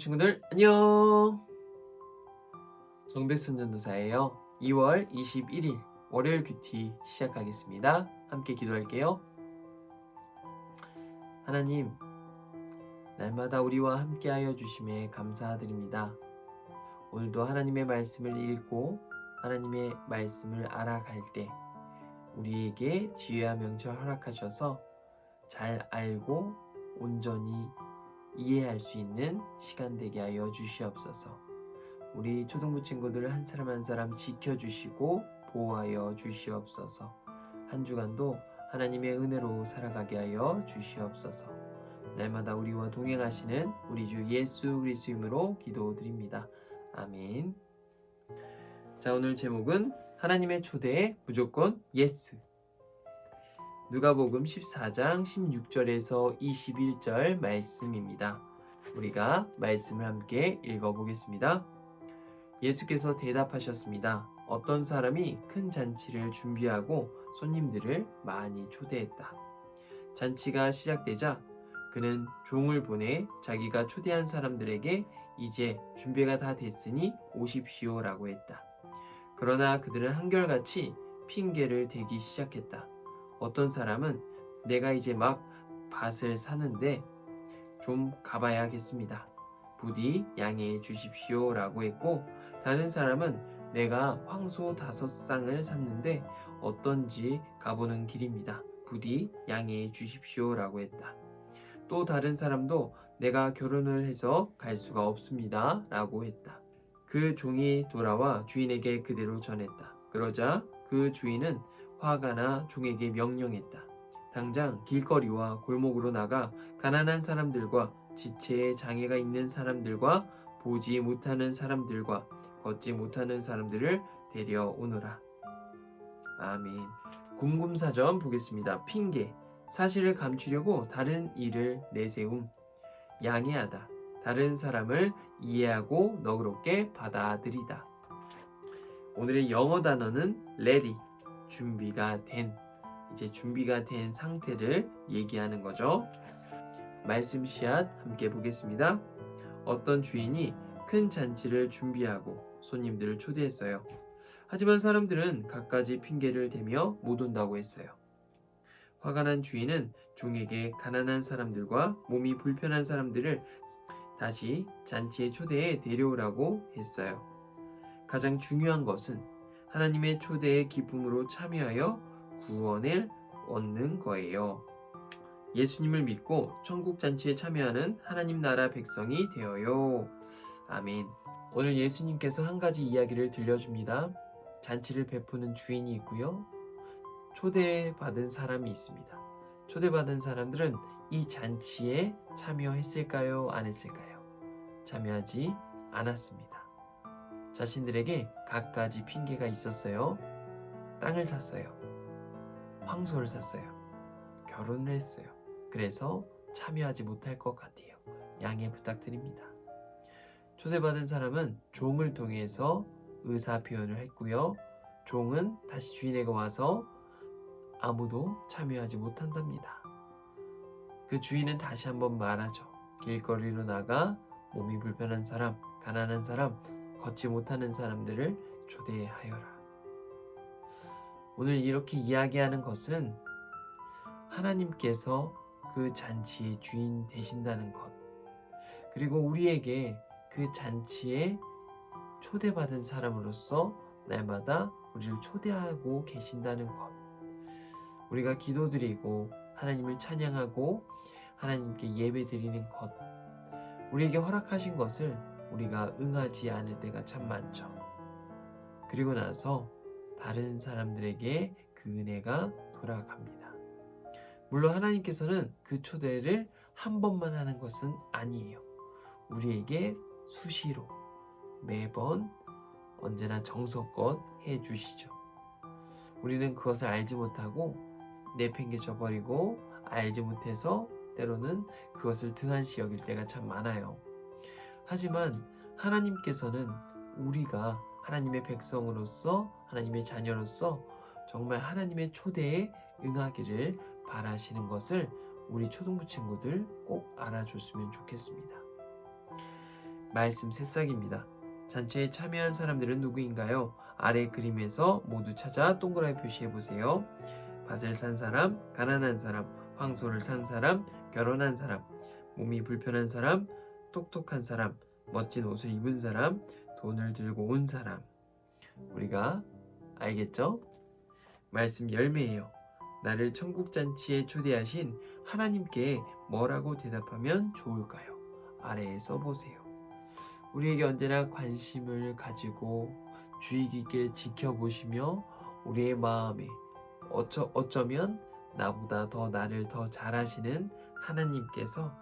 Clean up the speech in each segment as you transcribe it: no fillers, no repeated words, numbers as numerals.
친구들 안녕. 정백순 전도사예요. 2월 21일 월요일 큐티 시작하겠습니다. 함께 기도할게요. 하나님, 날마다 우리와 함께하여 주심에 감사드립니다. 오늘도 하나님의 말씀을 읽고 하나님의 말씀을 알아갈 때 우리에게 지혜와 명철 허락하셔서 잘 알고 온전히 이해할 수 있는 시간 되게 하여 주시옵소서. 우리 초등부 친구들 한 사람 한 사람 지켜주시고 보호하여 주시옵소서. 한 주간도 하나님의 은혜로 살아가게 하여 주시옵소서. 날마다 우리와 동행하시는 우리 주 예수 그리스도 이름으로 기도드립니다. 아멘. 자, 오늘 제목은 하나님의 초대에 무조건 예스. 누가복음 14장 16절에서 21절 말씀입니다. 우리가 말씀을 함께 읽어보겠습니다. 예수께서 대답하셨습니다. 어떤 사람이 큰 잔치를 준비하고 손님들을 많이 초대했다. 잔치가 시작되자 그는 종을 보내 자기가 초대한 사람들에게 이제 준비가 다 됐으니 오십시오 라고 했다. 그러나 그들은 한결같이 핑계를 대기 시작했다. 어떤 사람은 내가 이제 막 밭을 사는데 좀 가봐야겠습니다. 부디 양해해 주십시오 라고 했고, 다른 사람은 내가 황소 5쌍을 샀는데 어떤지 가보는 길입니다. 부디 양해해 주십시오 라고 했다. 또 다른 사람도 내가 결혼을 해서 갈 수가 없습니다 라고 했다. 그 종이 돌아와 주인에게 그대로 전했다. 그러자 그 주인은 화가 나 종에게 명령했다. 당장 길거리와 골목으로 나가 가난한 사람들과 지체에 장애가 있는 사람들과 보지 못하는 사람들과 걷지 못하는 사람들을 데려오너라. 아멘. 궁금사전 보겠습니다. 핑계, 사실을 감추려고 다른 일을 내세움. 양해하다, 다른 사람을 이해하고 너그럽게 받아들이다. 오늘의 영어 단어는 ready, 준비가 된, 이제 준비가 된 상태를 얘기하는 거죠. 말씀 씨앗 함께 보겠습니다. 어떤 주인이 큰 잔치를 준비하고 손님들을 초대했어요. 하지만 사람들은 갖가지 핑계를 대며 못 온다고 했어요. 화가 난 주인은 종에게 가난한 사람들과 몸이 불편한 사람들을 다시 잔치의 초대에 데려오라고 했어요. 가장 중요한 것은 하나님의 초대의 기쁨으로 참여하여 구원을 얻는 거예요. 예수님을 믿고 천국 잔치에 참여하는 하나님 나라 백성이 되어요. 아멘. 오늘 예수님께서 한 가지 이야기를 들려줍니다. 잔치를 베푸는 주인이 있고요. 초대받은 사람이 있습니다. 초대받은 사람들은 이 잔치에 참여했을까요? 안 했을까요? 참여하지 않았습니다. 자신들에게 갖가지 핑계가 있었어요. 땅을 샀어요. 황소를 샀어요. 결혼을 했어요. 그래서 참여하지 못할 것 같아요. 양해 부탁드립니다. 초대받은 사람은 종을 통해서 의사 표현을 했고요. 종은 다시 주인에게 와서 아무도 참여하지 못한답니다. 그 주인은 다시 한번 말하죠. 길거리로 나가 몸이 불편한 사람, 가난한 사람, 걷지 못하는 사람들을 초대하여라. 오늘 이렇게 이야기하는 것은 하나님께서 그 잔치의 주인 되신다는 것, 그리고 우리에게 그 잔치에 초대받은 사람으로서 날마다 우리를 초대하고 계신다는 것, 우리가 기도드리고 하나님을 찬양하고 하나님께 예배드리는 것, 우리에게 허락하신 것을 우리가 응하지 않을 때가 참 많죠. 그리고 나서 다른 사람들에게 그 은혜가 돌아갑니다. 물론 하나님께서는 그 초대를 한 번만 하는 것은 아니에요. 우리에게 수시로 매번 언제나 정성껏 해주시죠. 우리는 그것을 알지 못하고 내팽개쳐 버리고 알지 못해서 때로는 그것을 등한시 여길 때가 참 많아요. 하지만 하나님께서는 우리가 하나님의 백성으로서, 하나님의 자녀로서 정말 하나님의 초대에 응하기를 바라시는 것을 우리 초등부 친구들 꼭 알아줬으면 좋겠습니다. 말씀 새싹입니다. 잔치에 참여한 사람들은 누구인가요? 아래 그림에서 모두 찾아 동그라미 표시해 보세요. 밭을 산 사람, 가난한 사람, 황소를 산 사람, 결혼한 사람, 몸이 불편한 사람, 똑똑한 사람, 멋진 옷을 입은 사람, 돈을 들고 온 사람. 우리가 알겠죠? 말씀 열매예요. 나를 천국 잔치에 초대하신 하나님께 뭐라고 대답하면 좋을까요? 아래에 써보세요. 우리에게 언제나 관심을 가지고 주의 깊게 지켜보시며 우리의 마음에 어쩌면 나보다 더 나를 더 잘하시는 하나님께서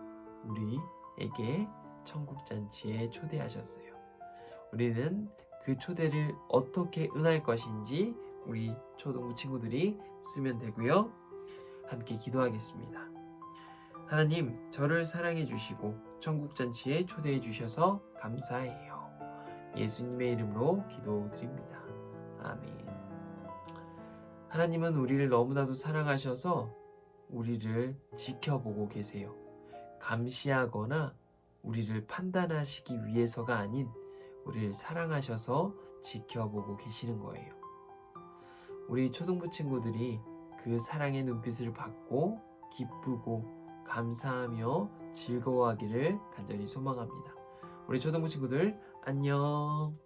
우리에게 천국 잔치에 초대하셨어요. 우리는 그 초대를 어떻게 응할 것인지 우리 초등부 친구들이 쓰면 되고요. 함께 기도하겠습니다. 하나님, 저를 사랑해 주시고 천국 잔치에 초대해 주셔서 감사해요. 예수님의 이름으로 기도드립니다. 아멘. 하나님은 우리를 너무나도 사랑하셔서 우리를 지켜보고 계세요. 감시하거나 우리를 판단하시기 위해서가 아닌 우리를 사랑하셔서 지켜보고 계시는 거예요. 우리 초등부 친구들이 그 사랑의 눈빛을 받고 기쁘고 감사하며 즐거워하기를 간절히 소망합니다. 우리 초등부 친구들 안녕.